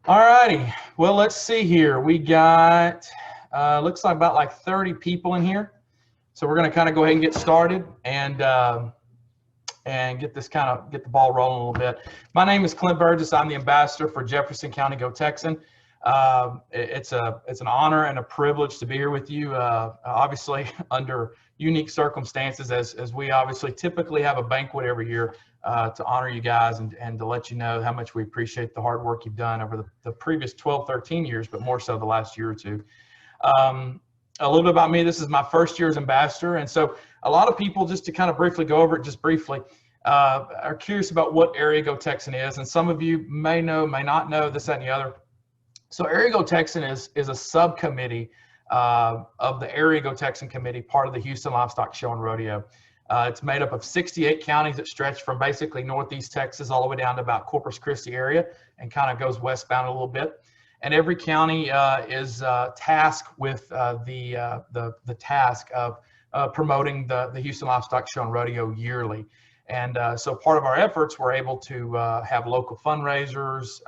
All righty. Well, let's see here. We got, looks like about like 30 people in here. So we're going to kind of go ahead and get started and get the ball rolling a little bit. My name is Clint Burgess. I'm the ambassador for Jefferson County Go Texan. It's an honor and a privilege to be here with you, obviously under unique circumstances, as we obviously typically have a banquet every year to honor you guys and to let you know how much we appreciate the hard work you've done over the previous 12, 13 years, but more so the last year or two. A little bit about me. This is my first year as ambassador, and so a lot of people, just to kind of briefly go over it just briefly, are curious about what Area Go Texan is, and some of you may know, may not know, this, that, and the other. So Area Go Texan is a subcommittee of the Area Go Texan Committee, part of the Houston Livestock Show and Rodeo. It's made up of 68 counties that stretch from basically northeast Texas all the way down to about Corpus Christi area and kind of goes westbound a little bit. And every county is tasked with the task of promoting the Houston Livestock Show and Rodeo yearly. And so part of our efforts, we're able to have local fundraisers,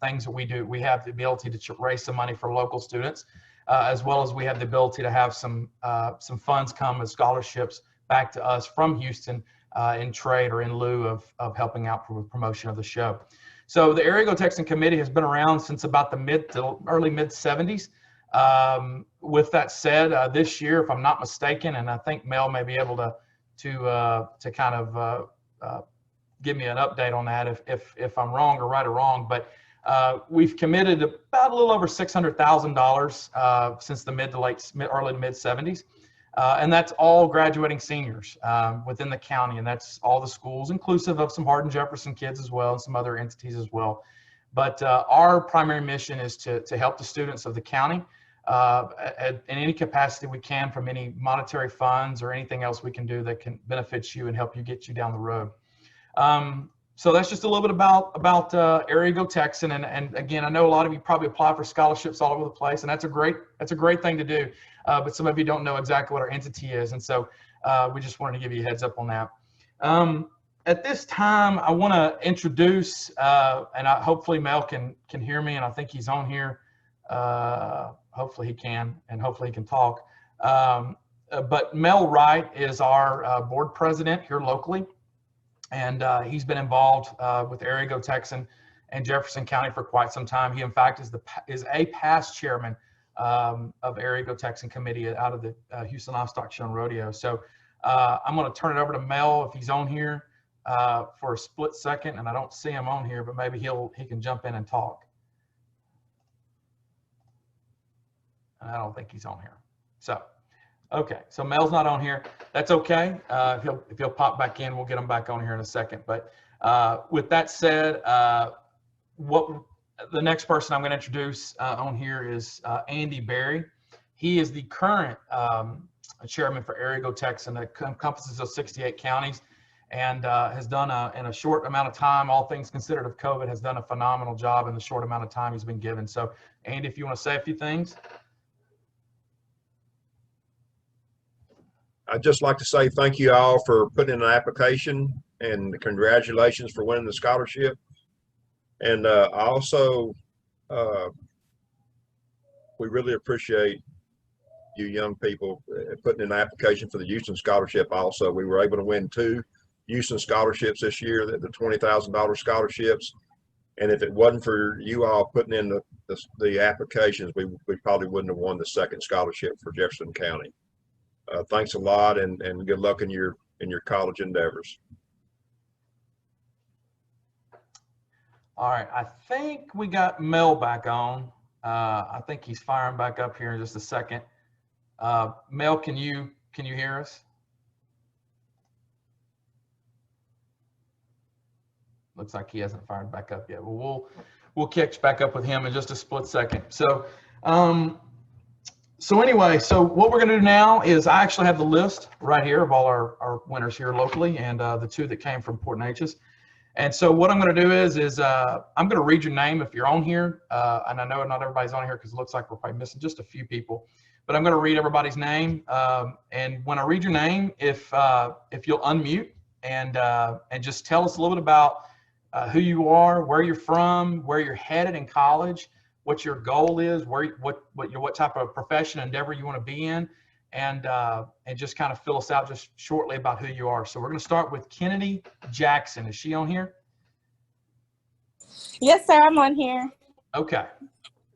things that we do. We have the ability to raise some money for local students, as well as we have the ability to have some funds come as scholarships back to us from Houston in trade or in lieu of helping out with promotion of the show. So the Area Go Texan Committee has been around since about the early mid 70s. With that said, this year, if I'm not mistaken, and I think Mel may be able to kind of give me an update on that if I'm wrong or right or wrong, but we've committed about a little over $600,000 since the early to mid 70s. And that's all graduating seniors within the county, and that's all the schools, inclusive of some Hardin Jefferson kids as well, and some other entities as well. But our primary mission is to help the students of the county in any capacity we can, from any monetary funds or anything else we can do that can benefit you and help you get you down the road. So that's just a little bit about Area Go Texan, and again, I know a lot of you probably apply for scholarships all over the place, and that's a great thing to do. But some of you don't know exactly what our entity is, and so we just wanted to give you a heads up on that. At this time, I want to introduce, and hopefully Mel can hear me, and I think he's on here. Hopefully he can, and hopefully he can talk. But Mel Wright is our board president here locally. And he's been involved with Area Go Texan and Jefferson County for quite some time. He, in fact, is a past chairman of Area Go Texan Committee out of the Houston Livestock Show and Rodeo. So I'm going to turn it over to Mel if he's on here for a split second, and I don't see him on here, but maybe he can jump in and talk. And I don't think he's on here. So. Okay, so Mel's not on here. That's okay. If he'll pop back in, we'll get him back on here in a second. But with that said, the next person I'm going to introduce on here is Andy Berry. He is the current chairman for Area Go Texan that encompasses those 68 counties, and has done in a short amount of time, all things considered of COVID, has done a phenomenal job in the short amount of time he's been given. So, Andy, if you want to say a few things. I'd just like to say thank you all for putting in an application, and congratulations for winning the scholarship. And also, we really appreciate you young people putting in an application for the Houston Scholarship also. We were able to win 2 Houston scholarships this year, the $20,000 scholarships. And if it wasn't for you all putting in the applications, we probably wouldn't have won the second scholarship for Jefferson County. Thanks a lot, and good luck in your college endeavors. All right, I think we got Mel back on. I think he's firing back up here in just a second. Mel, can you hear us? Looks like he hasn't fired back up yet. Well, we'll catch back up with him in just a split second. So. So anyway, so what we're going to do now is I actually have the list right here of all our winners here locally, and the 2 that came from Port Neches. And so what I'm going to do is I'm going to read your name if you're on here. And I know not everybody's on here because it looks like we're probably missing just a few people. But I'm going to read everybody's name. And when I read your name, if you'll unmute and just tell us a little bit about who you are, where you're from, where you're headed in college, what your goal is, what type of profession endeavor you want to be in, and just kind of fill us out just shortly about who you are. So we're going to start with Kennedy Jackson. Is she on here? Yes, sir. I'm on here. Okay.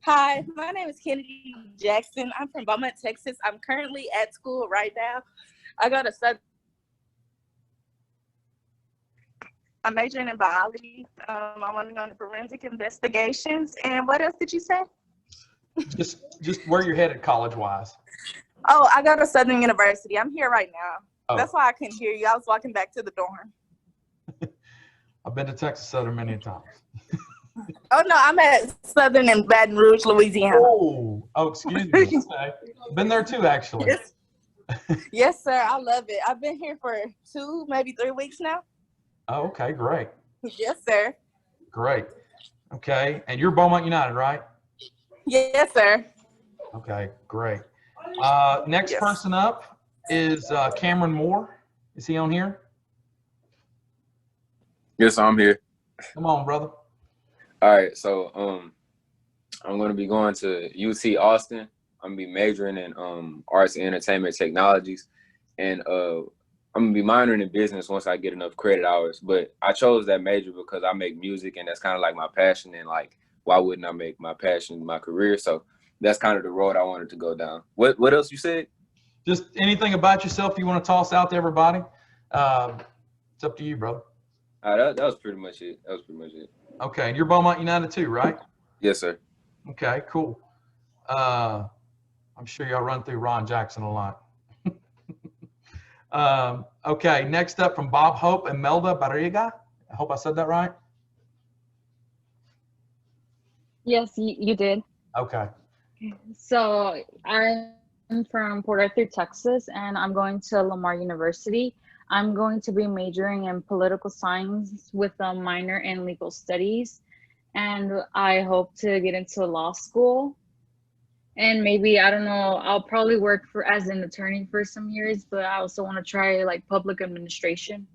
Hi, my name is Kennedy Jackson. I'm from Beaumont, Texas. I'm currently at school right now. I'm majoring in biology. I want to go into forensic investigations. And what else did you say? Just where you're headed college-wise. Oh, I go to Southern University. I'm here right now. Oh. That's why I couldn't hear you. I was walking back to the dorm. I've been to Texas Southern many times. Oh, no, I'm at Southern in Baton Rouge, Louisiana. Oh, excuse me. Okay. Been there too, actually. Yes. Yes, sir. I love it. I've been here for 2, maybe 3 weeks now. Oh, okay, great. Yes, sir. Great. Okay, and you're Beaumont United, right? Yes, sir. Okay, great. Next Yes. person up is Cameron Moore. Is he on here? Yes, I'm here. Come on, brother. All right, so I'm going to be going to UT Austin. I'm going to be majoring in arts and entertainment technologies, and I'm going to be minoring in business once I get enough credit hours. But I chose that major because I make music, and that's kind of like my passion, and like, why wouldn't I make my passion my career? So that's kind of the road I wanted to go down. What else you said? Just anything about yourself you want to toss out to everybody? It's up to you, brother. That was pretty much it. Okay, and you're Beaumont United too, right? Yes, sir. Okay, cool. I'm sure y'all run through Ron Jackson a lot. Okay, next up from Bob Hope and Melda Barriga. I hope I said that right. Yes, you did. Okay. So I'm from Port Arthur, Texas, and I'm going to Lamar University. I'm going to be majoring in political science with a minor in legal studies, and I hope to get into law school. And maybe, I don't know, I'll probably work as an attorney for some years, but I also want to try like public administration.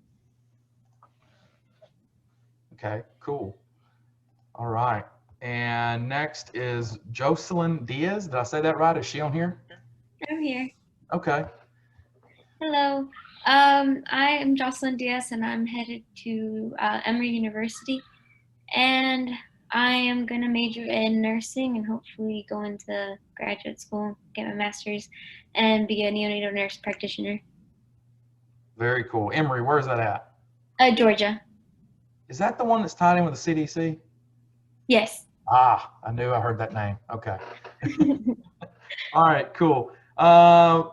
Okay, cool. All right. And next is Jocelyn Diaz. Did I say that right? Is she on here? I'm here. Okay. Hello. I am Jocelyn Diaz, and I'm headed to Emory University. And I am going to major in nursing and hopefully go into graduate school, get my master's, and be a neonatal nurse practitioner. Very cool. Emory, where is that at? Georgia. Is that the one that's tied in with the CDC? Yes. Ah, I knew I heard that name. Okay. All right, cool.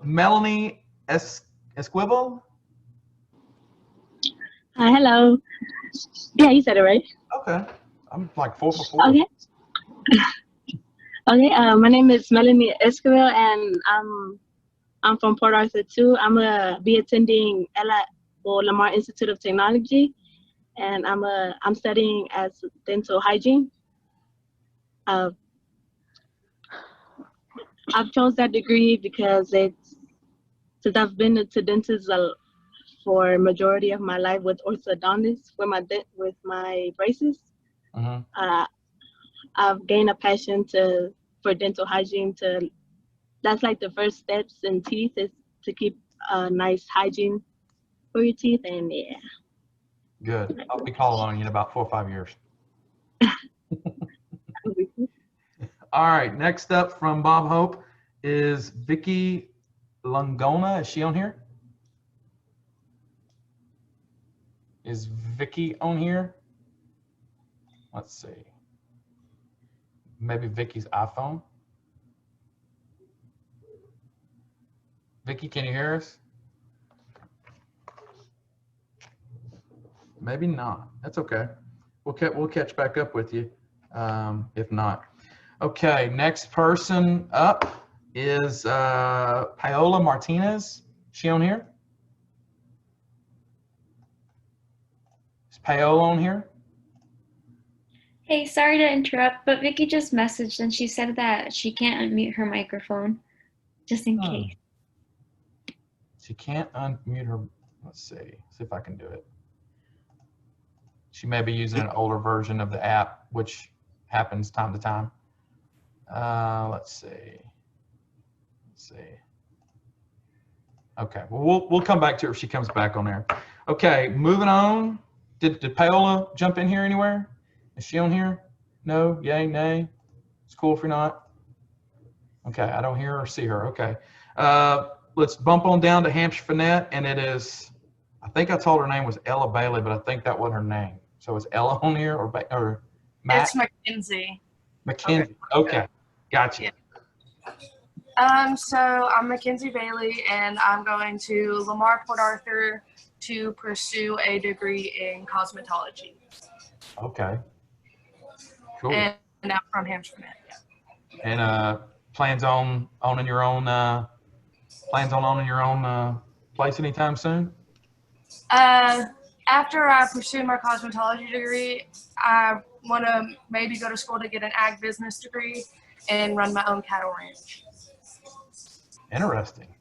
Melanie Esquivel? Hello. Yeah, you said it right. Okay. I'm like 4 for 4. Okay. Okay. My name is Melanie Esquivel, and I'm from Port Arthur too. I'm gonna be attending Lamar Institute of Technology, and I'm studying as dental hygiene. I've chose that degree because since I've been to dentists for a majority of my life with orthodontists with my braces. Mm-hmm. I've gained a passion for dental hygiene. That's like the first steps in teeth is to keep a nice hygiene for your teeth, and yeah. Good. I'll be calling on you in about 4 or 5 years. All right. Next up from Bob Hope is Vicky Lungona. Is she on here? Is Vicky on here? Let's see. Maybe Vicky's iPhone. Vicky, can you hear us? Maybe not. That's okay. We'll catch back up with you if not. Okay, next person up is Paola Martinez. Is she on here? Is Paola on here? Hey, sorry to interrupt, but Vicky just messaged and she said that she can't unmute her microphone, just in case. She can't unmute her. Let's see if I can do it. She may be using an older version of the app, which happens time to time. Let's see. Okay, well, we'll come back to her if she comes back on there. Okay, moving on. Did Paola jump in here anywhere? Is she on here? No, yay, nay. It's cool if you're not. Okay, I don't hear or see her. Okay. Let's bump on down to Hampshire Finette, and it is, I think I told her name was Ella Bailey, but I think that wasn't her name. So is Ella on here or Matt? It's Mackenzie. Mackenzie. Okay. Gotcha. Yeah. So I'm Mackenzie Bailey, and I'm going to Lamar Port Arthur to pursue a degree in cosmetology. Okay. Cool. And I'm from Hampshire. Yeah. And plans on owning your own place anytime soon? After I pursue my cosmetology degree, I want to maybe go to school to get an ag business degree and run my own cattle ranch. Interesting.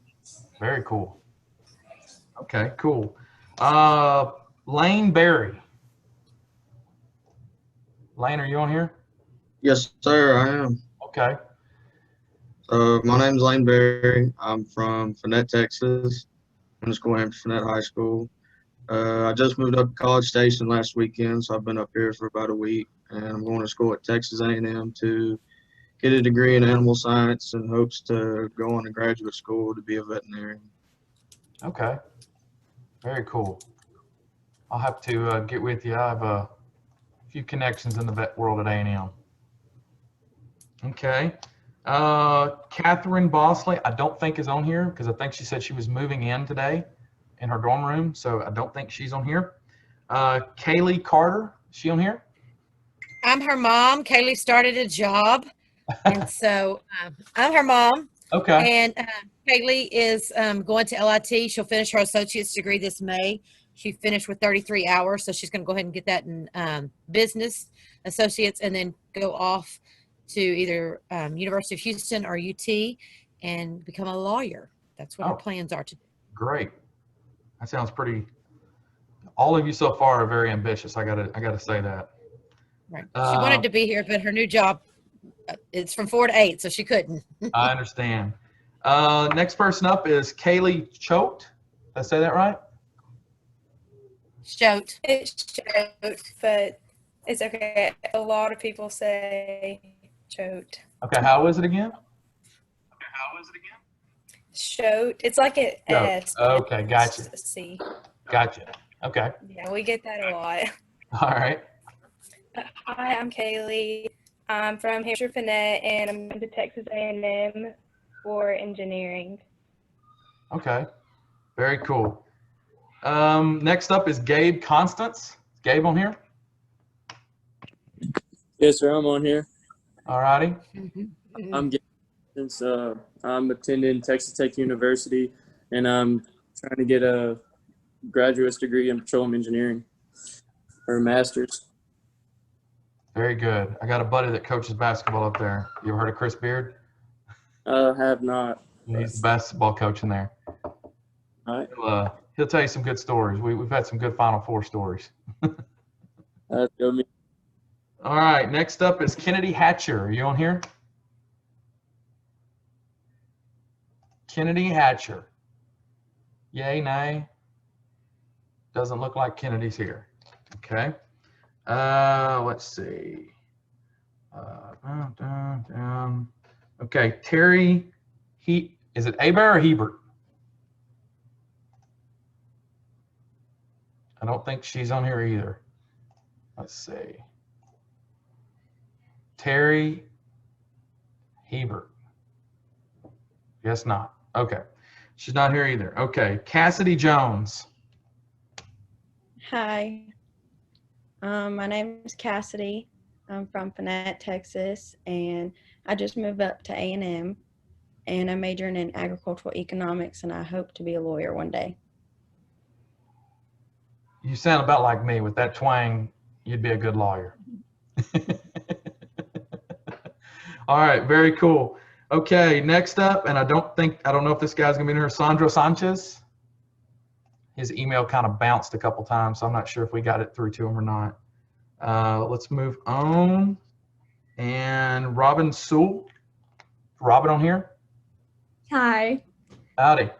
Very cool. Okay, cool. Lane Berry. Lane, are you on here? Yes, sir, I am. Okay. My name's Lane Berry. I'm from Finette, Texas. I'm in school at Finette High School. I just moved up to College Station last weekend, so I've been up here for about a week. And I'm going to school at Texas A&M to get a degree in animal science and hopes to go on to graduate school to be a veterinarian. Okay. Very cool. I'll have to get with you. I have a few connections in the vet world at A&M. Okay. Catherine Bosley, I don't think is on here because I think she said she was moving in today in her dorm room, so I don't think she's on here. Kaylee Carter, is she on here? I'm her mom. Kaylee started a job, and so I'm her mom. Okay. And Kaylee is going to LIT. She'll finish her associate's degree this May. She finished with 33 hours, so she's going to go ahead and get that in business associates and then go off to either University of Houston or UT and become a lawyer. That's what her plans are to do. Great. That sounds pretty, all of you so far are very ambitious. I gotta say that. Right. She wanted to be here, but her new job, it's from 4 to 8, so she couldn't. I understand. Next person up is Kaylee Choate. Did I say that right? Choate. It's Choate, but it's okay. A lot of people say Choate. Okay, how is it again? Choate. It's like an S. Okay, gotcha. C. Gotcha. Okay. Yeah, we get that a lot. All right. Hi, I'm Kaylee. I'm from Hampshire Finette, and I'm going to Texas A&M for engineering. Okay. Very cool. Next up is Gabe Constance. Is Gabe on here? Yes, sir. I'm on here. All righty. I'm Gabe Constance. I'm attending Texas Tech University, and I'm trying to get a graduate's degree in petroleum engineering or a master's. Very good. I got a buddy that coaches basketball up there. You ever heard of Chris Beard? Have not. He's the basketball coach in there. All right. He'll tell you some good stories. We've had some good Final Four stories. Go me. All right. Next up is Kennedy Hatcher. Are you on here? Kennedy Hatcher. Yay, nay? Doesn't look like Kennedy's here. Okay. Let's see. Okay, Terry, is it Aber or Hebert? I don't think she's on here either. Let's see. Terry Hebert. Guess not. Okay. She's not here either. Okay. Cassidy Jones. Hi. My name is Cassidy. I'm from Finette, Texas, and I just moved up to A&M, and I'm majoring in agricultural economics, and I hope to be a lawyer one day. You sound about like me. With that twang, you'd be a good lawyer. All right, very cool. Okay, next up, and I don't know if this guy's gonna be in here, Sandro Sanchez. his email kind of bounced a couple times, so I'm not sure if we got it through to him or not. Let's move on. And Robin Sewell. Robin on here? Hi, Howdy.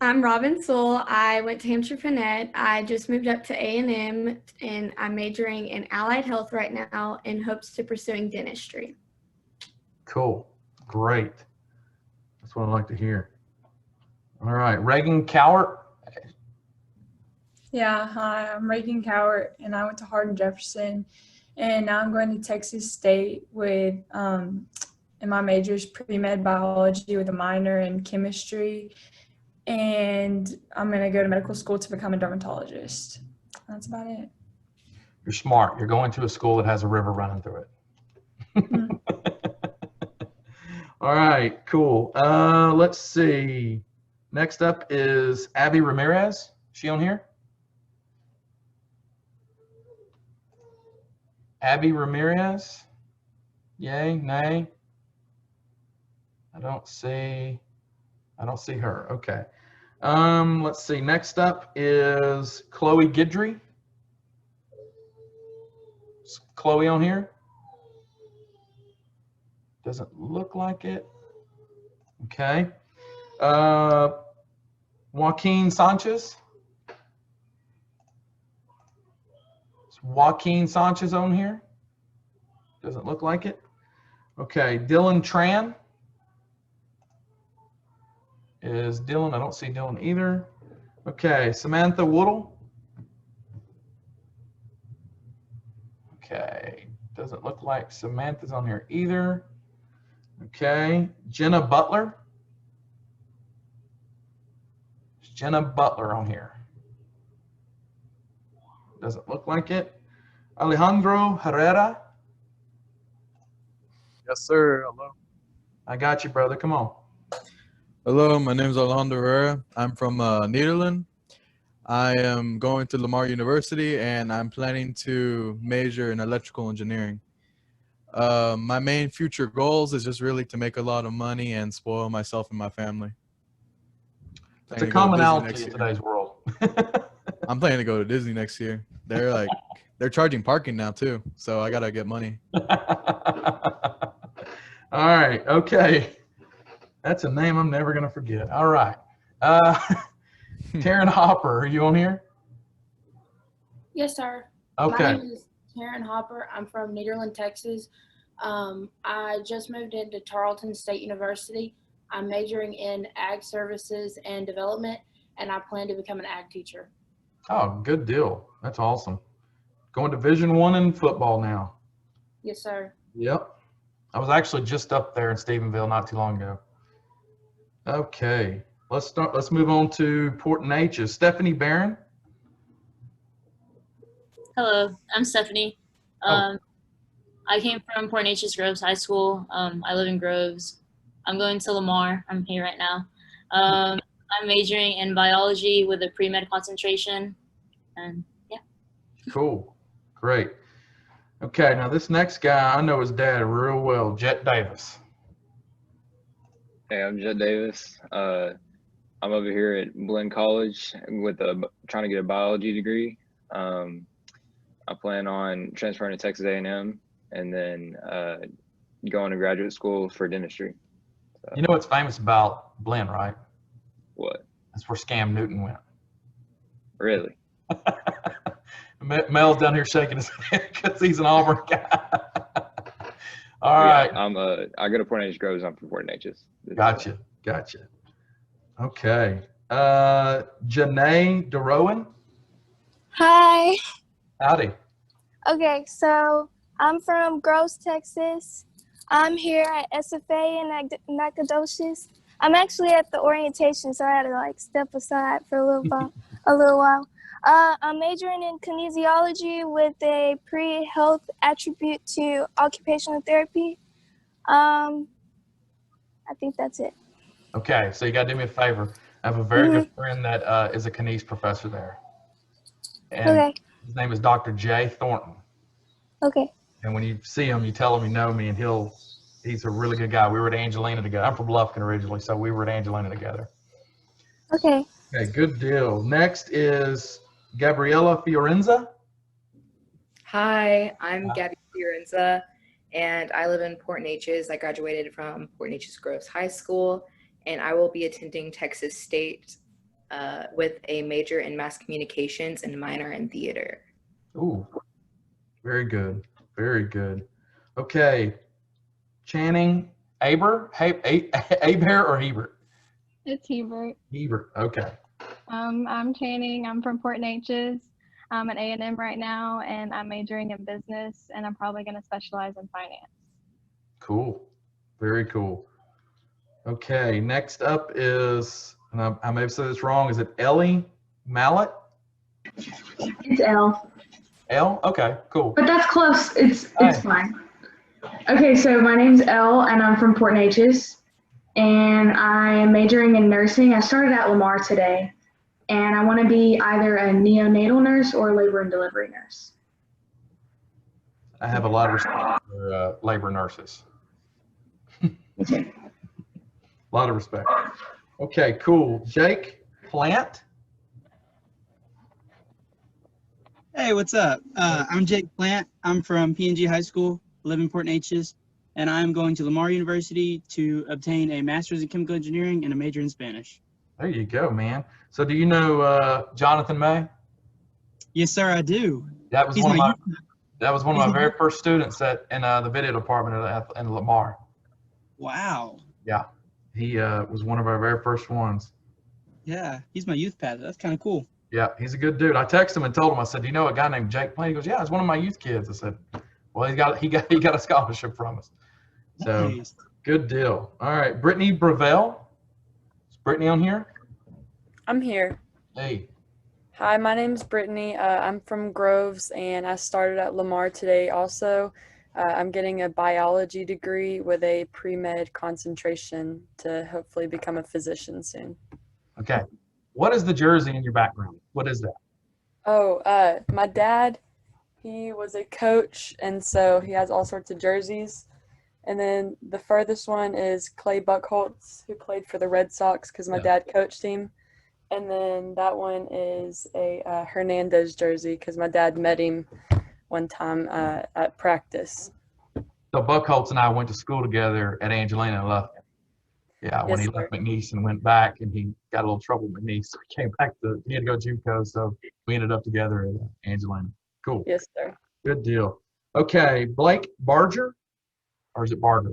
I'm Robin Sewell. I went to Hampshire Finette. I just moved up to A&M and I'm majoring in allied health right now in hopes to pursuing dentistry. Cool. Great. That's what I like to hear. All right. Reagan Cowart. Yeah, hi, I'm Reagan Cowart, and I went to Hardin Jefferson, and now I'm going to Texas State with, and my major is pre-med biology with a minor in chemistry, and I'm going to go to medical school to become a dermatologist. That's about it. You're smart. You're going to a school that has a river running through it. All right, cool. Let's see. Next up is Abby Ramirez. Is she on here? Abby Ramirez? Yay, nay? I don't see her. Okay. Let's see. Next up is Chloe Guidry. Is Chloe on here? Doesn't look like it. Okay. Joaquin Sanchez. Is Joaquin Sanchez on here? Doesn't look like it. Okay. Dylan Tran. Is Dylan? I don't see Dylan either. Okay. Samantha Woodle. Okay. Doesn't look like Samantha's on here either. Okay. Jenna Butler. Is Jenna Butler on here? Doesn't look like it. Alejandro Herrera. Yes, sir. Hello. I got you, brother. Come on. Hello, my name is Alejandro Herrera. I'm from Netherlands. I am going to Lamar University, and I'm planning to major in electrical engineering. My main future goals is just really to make a lot of money and spoil myself and my family. It's a commonality in today's world. I'm planning to go to Disney next year. They're charging parking now too, so I gotta get money. All right. Okay. That's a name I'm never going to forget. All right. Taryn Hopper, are you on here? Yes, sir. Okay. My name is Taryn Hopper. I'm from Nederland, Texas. I just moved into Tarleton State University. I'm majoring in ag services and development, and I plan to become an ag teacher. Oh, good deal. That's awesome. Going Division I in football now. Yes, sir. Yep. I was actually just up there in Stephenville not too long ago. Okay. Let's move on to Port Neches. Stephanie Barron. Hello, I'm Stephanie. I came from Port Neches Groves High School. I live in Groves. I'm going to Lamar. I'm here right now. I'm majoring in biology with a pre-med concentration. And yeah. Cool. Great. Okay, now this next guy, I know his dad real well, Jet Davis. Hey, I'm Jet Davis. I'm over here at Blinn College with trying to get a biology degree. I plan on transferring to Texas A&M and then going to graduate school for dentistry. So. You know what's famous about Blinn, right? What? That's where Scam Newton went. Really? Mel's down here shaking his head because he's an Auburn guy. All right. I go to Port Neches Groves. I'm from Port Neches. Gotcha. Okay. Janae DeRowan. Hi. Howdy. Okay, so I'm from Groves, Texas. I'm here at SFA in Nacogdoches. I'm actually at the orientation, so I had to step aside for a little while. I'm majoring in kinesiology with a pre-health attribute to occupational therapy. I think that's it. Okay, so you got to do me a favor. I have a very good friend that is a kines professor there. And his name is Dr. Jay Thornton. Okay. And when you see him, you tell him you know me, and he's a really good guy. We were at Angelina together. I'm from Lufkin originally, so we were at Angelina together. Okay. Okay, good deal. Next is Gabriella Fiorenza. Hi, I'm Gabby Fiorenza, and I live in Port Neches. I graduated from Port Neches Groves High School, and I will be attending Texas State with a major in mass communications and minor in theater. Ooh, very good. Very good. Okay, Channing Aber, Aber or Hebert? It's Hebert. Hebert, okay. I'm Channing. I'm from Port Neches. I'm at A&M right now, and I'm majoring in business, and I'm probably going to specialize in finance. Cool. Very cool. Okay, next up is, and I may have said this wrong, is it Ellie Mallet? It's L. L? Okay, cool. But that's close. It's Hi. fine. Okay, so my name's Elle, and I'm from Port Neches, and I am majoring in nursing. I started at Lamar today, and I want to be either a neonatal nurse or a labor and delivery nurse. I have a lot of respect for labor nurses. A lot of respect. Okay, cool. Jake Plant. Hey, what's up? I'm Jake Plant. I'm from P&G High School, live in Port Neches, and I'm going to Lamar University to obtain a master's in chemical engineering and a major in Spanish. There you go, man. So do you know Jonathan May? Yes, sir, I do. That was He's one of my my very first students in the video department in Lamar. Wow. Yeah, he was one of our very first ones. Yeah, he's my youth pastor. That's kind of cool. Yeah, he's a good dude. I texted him and told him, I said, do you know a guy named Jake Plant? He goes, yeah, it's one of my youth kids. I said, well, he got a scholarship from us. So Nice. good deal. All right, Brittany Bravel. Is Brittany on here? I'm here. Hey. Hi, my name's Brittany. I'm from Groves, and I started at Lamar today also. I'm getting a biology degree with a pre-med concentration to hopefully become a physician soon. Okay. What is the jersey in your background? What is that? Oh, my dad, he was a coach, and so he has all sorts of jerseys. And then the furthest one is Clay Buckholtz, who played for the Red Sox because my dad coached him. And then that one is a Hernandez jersey because my dad met him one time at practice. So Buckholtz and I went to school together at Angelina and Lufkin. Yeah, when Yes, he sir. left McNeese and went back, and he got a little trouble with McNeese, so he came back he had to go JUCO, so we ended up together at Angelina. Cool. Yes, sir. Good deal. Okay, Blake Barger, or is it Barger?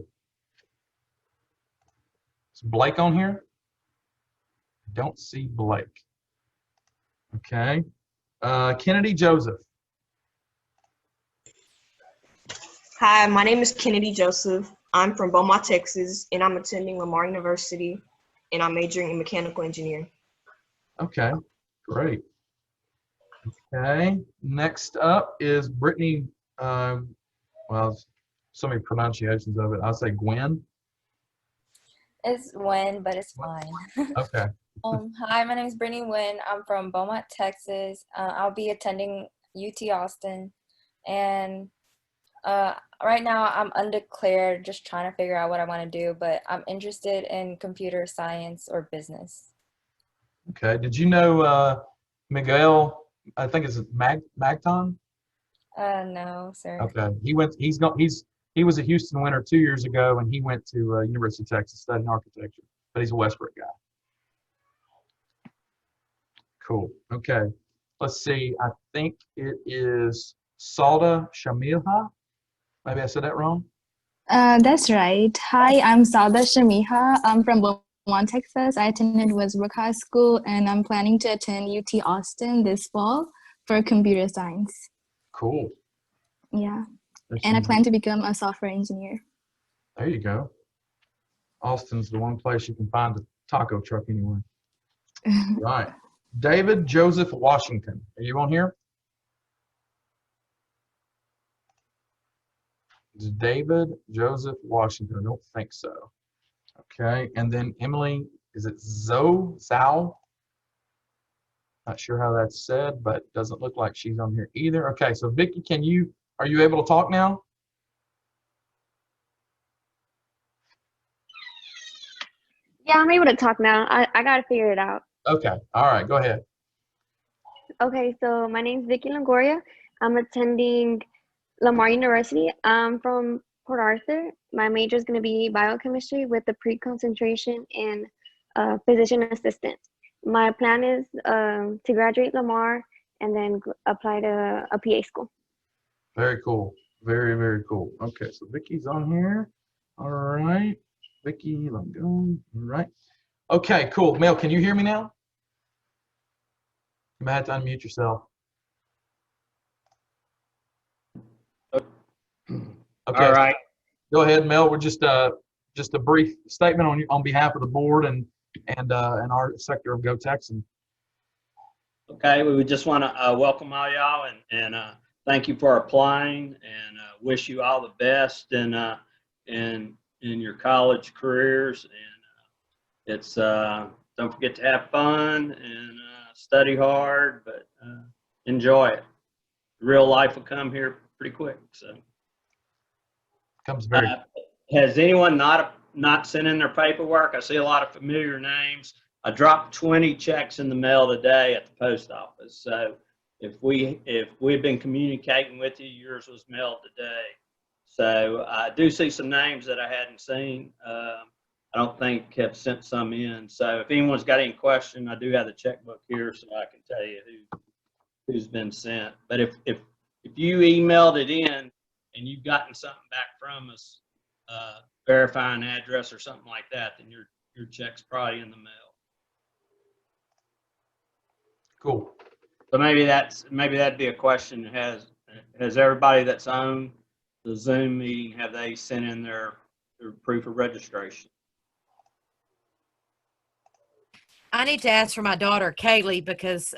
Is Blake on here? Don't see Blake. Okay. Kennedy Joseph. Hi, my name is Kennedy Joseph. I'm from Beaumont, Texas, and I'm attending Lamar University, and I'm majoring in mechanical engineering. Okay, great. Okay, next up is Brittany, well, so many pronunciations of it. I'll say Gwen. It's Wynn, but it's fine. Okay. Hi, my name is Brittany Wynn. I'm from Beaumont, Texas. I'll be attending UT Austin. And right now I'm undeclared, just trying to figure out what I want to do, but I'm interested in computer science or business. Okay, did you know Miguel, I think it's Magton? No, sir. Okay, he was a Houston winner 2 years ago, and he went to University of Texas studying architecture, but he's a Westbrook guy. Cool. Okay, let's see. I think it is Salda Shamilha. Maybe I said that wrong. That's right. Hi, I'm Sauda Shamiha. I'm from Beaumont, Texas. I attended Westbrook High School, and I'm planning to attend UT Austin this fall for computer science. Cool. Yeah. And I plan to become a software engineer. There you go. Austin's the one place you can find a taco truck anyway. Right. David Joseph Washington. Are you on here? It's David Joseph Washington. I don't think so. Okay. And then Emily, is it Zhao? Not sure how that's said, but doesn't look like she's on here either. Okay. So Vicky, are you able to talk now? Yeah, I'm able to talk now. I got to figure it out. Okay. All right. Go ahead. Okay, so my name's Vicky Longoria. I'm attending Lamar University. I'm from Port Arthur. My major is going to be biochemistry with a pre-concentration in physician assistant. My plan is to graduate Lamar and then apply to a PA school. Very cool. Very, very cool. Okay, so Vicky's on here. All right. Vicky, I'm going. All right. Okay, cool. Mel, can you hear me now? You might have to unmute yourself. Okay. All right. Go ahead, Mel. We're just a brief statement on behalf of the board and our sector of Go Texan. Okay, we would just want to welcome all y'all and thank you for applying and wish you all the best in your college careers. And it's don't forget to have fun and study hard, but enjoy it. Real life will come here pretty quick. So comes very. Has anyone not sent in their paperwork? I see a lot of familiar names. I dropped 20 checks in the mail today at the post office. So if we've been communicating with you, yours was mailed today. So I do see some names that I hadn't seen. I don't think have sent some in. So if anyone's got any question, I do have the checkbook here, so I can tell you who's been sent. But if you emailed it in and you've gotten something back from us, verifying address or something like that, then your check's probably in the mail. Cool. So maybe that'd be a question. Has everybody that's on the Zoom meeting, have they sent in their proof of registration? I need to ask for my daughter, Kaylee, because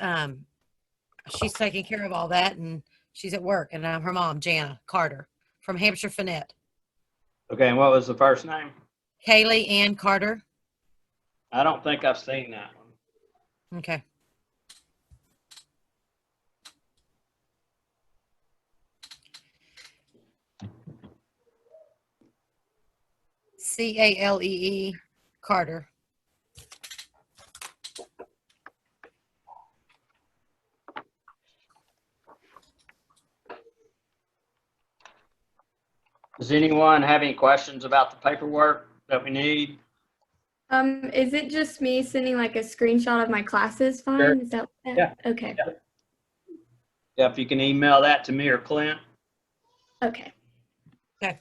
she's taking care of all that and she's at work, and I'm her mom, Jana Carter from Hampshire Finette. Okay, and what was the first name? Kaylee Ann Carter. I don't think I've seen that one. Okay. Calee Carter. Does anyone have any questions about the paperwork that we need? Is it just me sending like a screenshot of my classes fine? Sure. Is that Yeah. Okay. Yeah, if you can email that to me or Clint. Okay. Okay.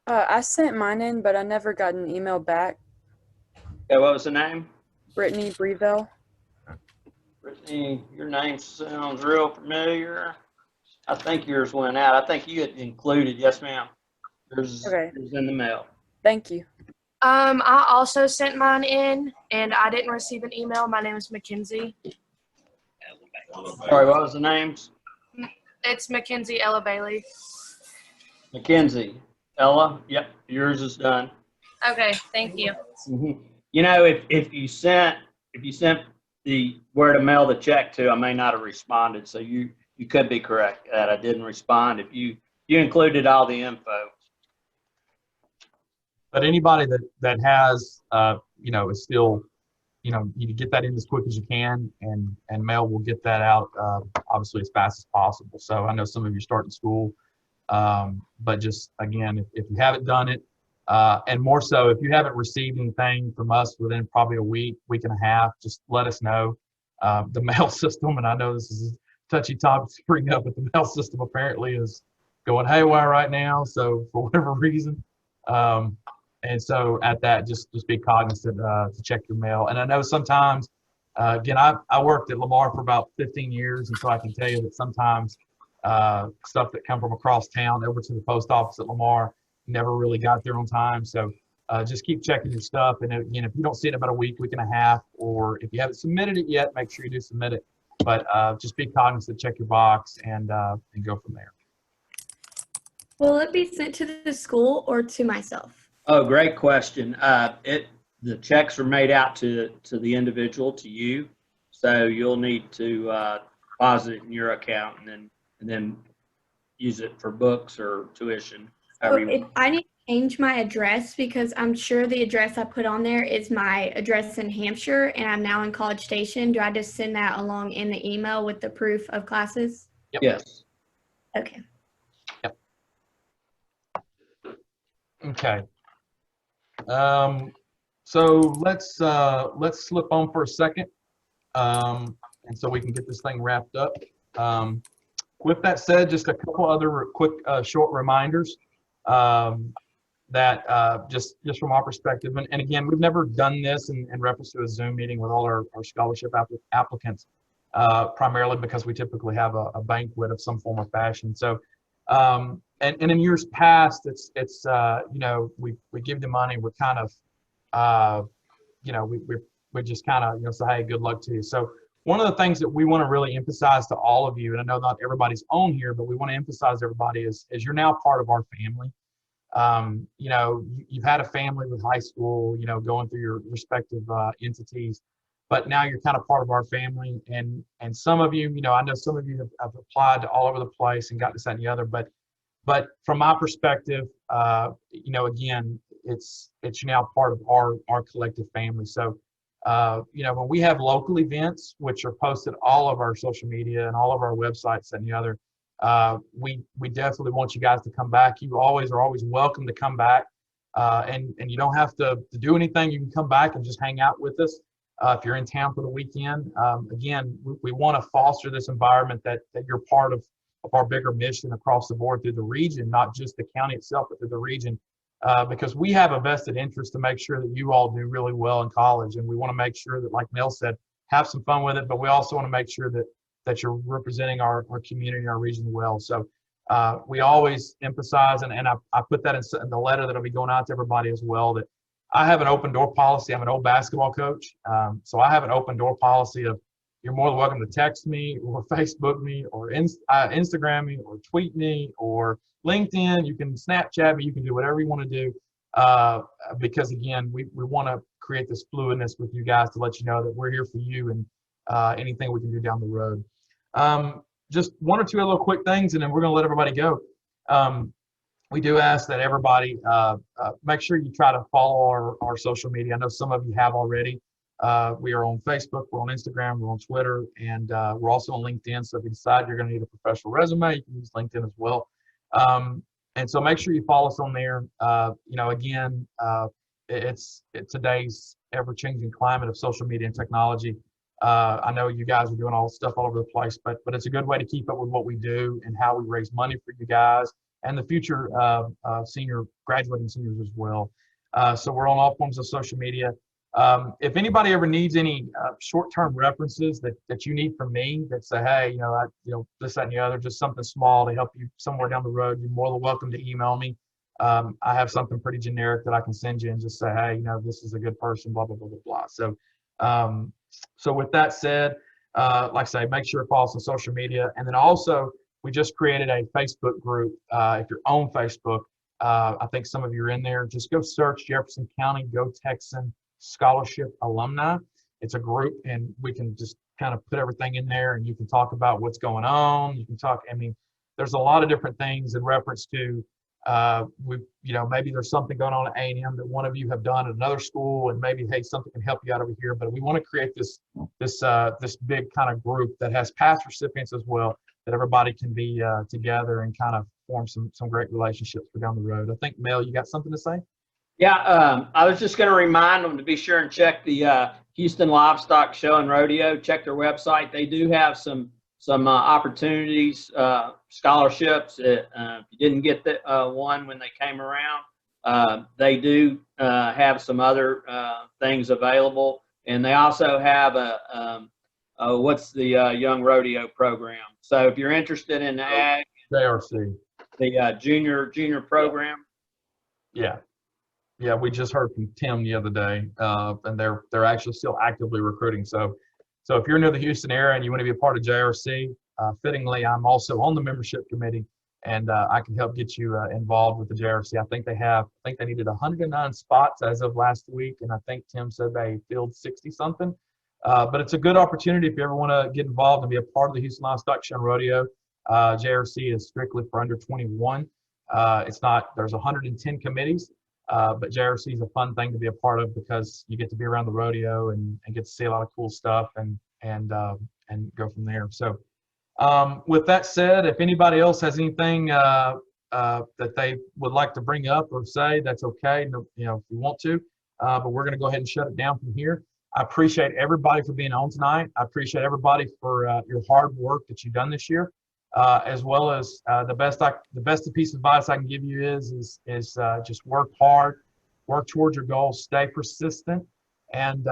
I sent mine in, but I never got an email back. Okay, what was the name? Brittany Breville. Brittany, your name sounds real familiar. I think yours went out. I think you had included, yes ma'am. Yours is in the mail. Thank you. I also sent mine in and I didn't receive an email. My name is Mackenzie. Sorry, what was the names? It's Mackenzie Ella Bailey. Mackenzie. Ella, yep, yours is done. Okay, thank you. Mm-hmm. You know, if you sent the where to mail the check to, I may not have responded. So you could be correct that I didn't respond if you included all the info. But anybody that has, is still, you get that in as quick as you can, and mail will get that out, obviously as fast as possible. So I know some of you starting school, but just again, if you haven't done it, and more so, if you haven't received anything from us within probably a week and a half, just let us know. The mail system, and I know this is a touchy topic to bring up, but the mail system apparently is going haywire right now. So for whatever reason, and so at that, just be cognizant to check your mail. And I know sometimes, again, I worked at Lamar for about 15 years, and so I can tell you that sometimes stuff that come from across town over to the post office at Lamar never really got there on time. So just keep checking your stuff. And again, if you don't see it in about a week and a half, or if you haven't submitted it yet, make sure you do submit it. But just be cognizant, check your box, and go from there. Will it be sent to the school or to myself? Oh, great question. The checks are made out to the individual, to you. So you'll need to deposit it in your account and then use it for books or tuition. So if I need to change my address because I'm sure the address I put on there is my address in Hampshire and I'm now in College Station. Do I just send that along in the email with the proof of classes? Yep. Yes. Okay. Okay. So let's slip on for a second, and so we can get this thing wrapped up. With that said, just a couple other quick, short reminders that just from our perspective, and again, we've never done this in reference to a Zoom meeting with all our scholarship applicants, primarily because we typically have a banquet of some form or fashion. So. And in years past, it's you know, we give the money, we're kind of you know, we just kind of, you know, say, hey, good luck to you. So one of the things that we want to really emphasize to all of you, and I know not everybody's on here, but we want to emphasize everybody is you're now part of our family. You know, you've had a family with high school, you know, going through your respective entities, but now you're kind of part of our family. And some of you, you know, I know some of you have applied to all over the place and got this, that, and the other, but from my perspective, you know, again, it's now part of our collective family. So, you know, when we have local events, which are posted all of our social media and all of our websites and the other, we definitely want you guys to come back. You are always welcome to come back, and you don't have to do anything. You can come back and just hang out with us if you're in town for the weekend. Again, we want to foster this environment that you're part of our bigger mission across the board through the region, not just the county itself, but through the region, because we have a vested interest to make sure that you all do really well in college. And we want to make sure that, like Mel said, have some fun with it, but we also want to make sure that you're representing our community, our region well. So we always emphasize, and I put that in the letter that'll be going out to everybody as well, that I have an open door policy. I'm an old basketball coach. So I have an open door policy of, you're more than welcome to text me or Facebook me or Instagram me or tweet me or LinkedIn. You can Snapchat me. You can do whatever you want to do, because again, we want to create this fluidness with you guys to let you know that we're here for you and anything we can do down the road. Just one or two little quick things, and then we're going to let everybody go. We do ask that everybody make sure you try to follow our social media. I know some of you have already. We are on Facebook, we're on Instagram, we're on Twitter, and we're also on LinkedIn. So if you decide you're going to need a professional resume, you can use LinkedIn as well. And so make sure you follow us on there. You know, again, it's today's ever-changing climate of social media and technology. I know you guys are doing all stuff all over the place, but it's a good way to keep up with what we do and how we raise money for you guys and the future graduating seniors as well. So we're on all forms of social media. If anybody ever needs any short-term references that you need from me that say, hey, you know, this, that, and the other, just something small to help you somewhere down the road, you're more than welcome to email me. I have something pretty generic that I can send you and just say, hey, you know, this is a good person, blah, blah, blah, blah, blah. So, so with that said, like I say, make sure to follow us on social media. And then also, we just created a Facebook group. If you're on Facebook, I think some of you are in there. Just go search Jefferson County Go Texan Scholarship Alumni. It's a group, and we can just kind of put everything in there, and you can talk about what's going on. You can talk, I mean, there's a lot of different things in reference to, you know, maybe there's something going on at A&M that one of you have done at another school, and maybe, hey, something can help you out over here. But we want to create this big kind of group that has past recipients as well, that everybody can be together and kind of form some great relationships for down the road. I think, Mel, you got something to say? Yeah, I was just going to remind them to be sure and check the Houston Livestock Show and Rodeo. Check their website. They do have some opportunities, scholarships. If you didn't get the one when they came around, they do have some other things available, and they also have what's the Young Rodeo program. So if you're interested in ag, JRC, the junior program. Yeah, we just heard from Tim the other day, and they're actually still actively recruiting. So if you're near the Houston area and you want to be a part of JRC, fittingly, I'm also on the membership committee, and I can help get you involved with the JRC. I think they needed 109 spots as of last week, and I think Tim said they filled 60 something. But it's a good opportunity if you ever want to get involved and be a part of the Houston Livestock Show and Rodeo. JRC is strictly for under 21. It's not, there's 110 committees, but JRC is a fun thing to be a part of because you get to be around the rodeo and get to see a lot of cool stuff and go from there. So with that said, if anybody else has anything that they would like to bring up or say, that's okay. No, you know, if you want to, but we're going to go ahead and shut it down from here. I appreciate everybody for being on tonight. I appreciate everybody for your hard work that you've done this year, as well as the best piece of advice I can give you is just work hard, work towards your goals, stay persistent, and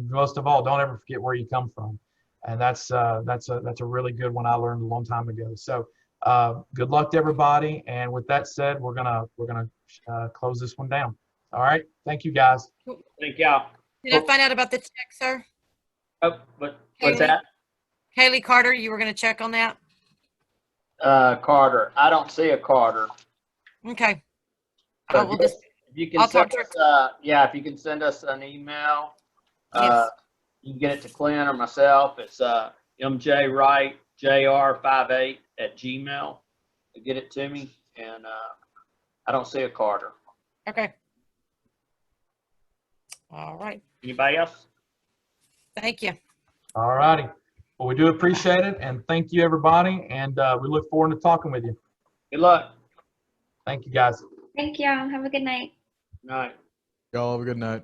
most of all, don't ever forget where you come from. And that's a really good one I learned a long time ago. So good luck to everybody. And with that said, we're gonna close this one down. All right. Thank you, guys. Thank y'all. Did I find out about the check, sir? Oh, what's Haley? that? Haley Carter, you were going to check on that? Carter. I don't see a Carter. Okay. So I will just, if you can I'll send talk to us, yeah, if you can send us an email, Yes. you can get it to Clint or myself. It's mjwrightjr58@gmail. Get it to me, and I don't see a Carter. Okay. All right. Anybody else? Thank you. All righty. Well, we do appreciate it, and thank you, everybody. And we look forward to talking with you. Good luck. Thank you, guys. Thank y'all. Have a good night. Night. Y'all have a good night.